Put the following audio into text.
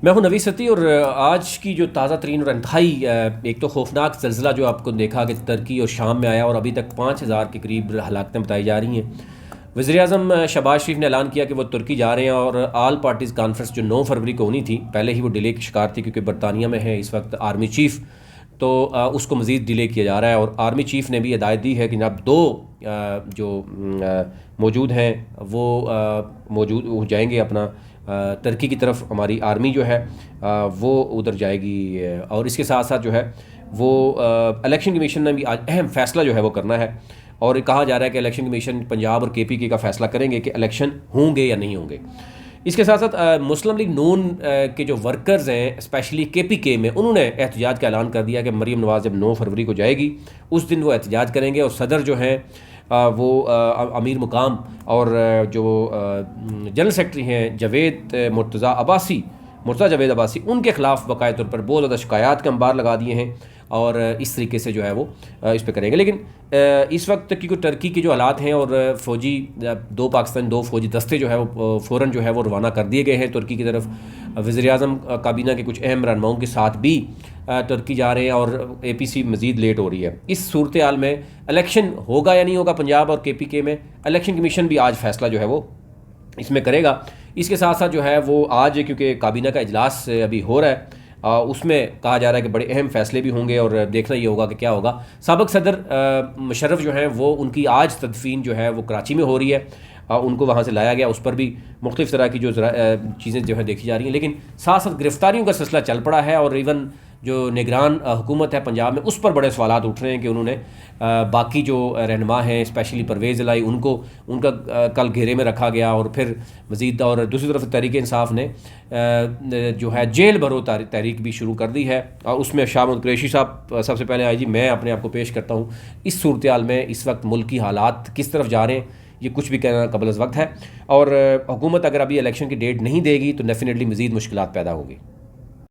मैं हूं नवी सती और आज की जो ताज़ा तरीन और इंतहाई एक तो खौफनाक ज़लज़ला जो आपको देखा कि तुर्की और शाम में आया और अभी तक 5000 के करीब हलाकतें बताई जा रही हैं। वज़ीर-ए-आज़म शहबाज शरीफ ने ऐलान किया कि वो तुर्की जा रहे हैं और आल पार्टीज़ कॉन्फ्रेंस जो 9 फरवरी को होनी थी, पहले ही वो डिले की शिकार थी क्योंकि बरतानिया में है इस वक्त आर्मी चीफ़, तो उसको मज़ीद डिले किया जा रहा है। और आर्मी चीफ़ ने भी हिदायत दी है कि जनाब दो जो मौजूद हैं वो मौजूद हो जाएंगे अपना तुर्की की तरफ। हमारी आर्मी जो है वो उधर जाएगी और इसके साथ साथ जो है वो इलेक्शन कमीशन ने भी आज अहम फ़ैसला जो है वो करना है। और कहा जा रहा है कि इलेक्शन कमीशन पंजाब और KPK का फ़ैसला करेंगे कि इलेक्शन होंगे या नहीं होंगे। इसके साथ साथ मुस्लिम लीग नून के जो वर्कर्स हैं स्पेशली KPK में, उन्होंने एहतजाज का ऐलान कर दिया कि मरीम नवाज़ जब 9 फरवरी को जाएगी उस दिन वो एहतजाज करेंगे। और सदर जो हैं वो अमीर मुकाम और जो जनरल सेक्रेटरी हैं मुर्तज़ा जावेद अब्बासी, उनके ख़िलाफ़ बाकायदा तौर पर बहुत ज़्यादा शिकायत के अंबार लगा दिए हैं और इस तरीके से जो है वो इस पर करेंगे। लेकिन इस वक्त क्योंकि तुर्की के जो हालात हैं और फ़ौजी 2 पाकिस्तान 2 फ़ौजी दस्ते जो है वो फ़ौरन जो है वो रवाना कर दिए गए हैं तुर्की की तरफ। वज़ीर-ए-आज़म काबीना के कुछ अहम रहनुमाओं के साथ भी तुर्की जा रहे हैं और APC मज़ीद लेट हो रही है। इस सूरत हाल में इलेक्शन होगा या नहीं होगा पंजाब और KPK में, इलेक्शन कमीशन भी आज फ़ैसला जो है वो इसमें करेगा। इसके साथ साथ जो है वो आज क्योंकि काबीना का इजलास अभी हो रहा है, उसमें कहा जा रहा है कि बड़े अहम फ़ैसले भी होंगे और देखना ये होगा कि क्या होगा। साबिक़ सदर मुशर्रफ जो हैं वो उनकी आज तदफीन जो है वो कराची में हो रही है, उनको वहाँ से लाया गया, उस पर भी मुख्तलिफ़ तरह की जो चीज़ें जो है देखी जा रही हैं। लेकिन साथ साथ गिरफ़्तारियों का सिलसिला चल पड़ा है और इवन जो निगरान हुकूमत है पंजाब में उस पर बड़े सवालात उठ रहे हैं कि उन्होंने बाकी जो रहनुमा हैं स्पेशली परवेज़ इलाही उनका कल घेरे में रखा गया और फिर मज़ीद। और दूसरी तरफ तहरीक इंसाफ ने जो है जेल भरो तहरीक भी शुरू कर दी है और उसमें शाह महमूद कुरैशी साहब सबसे पहले आई जी मैं अपने आप को पेश करता हूँ। इस सूरत हाल में इस वक्त मुल्की हालात किस तरफ जा रहे हैं ये कुछ भी कहना कबल अज़ वक्त है और हुकूमत अगर अभी इलेक्शन की डेट नहीं देगी तो डेफिनेटली मज़ीद मुश्किलात पैदा होगी।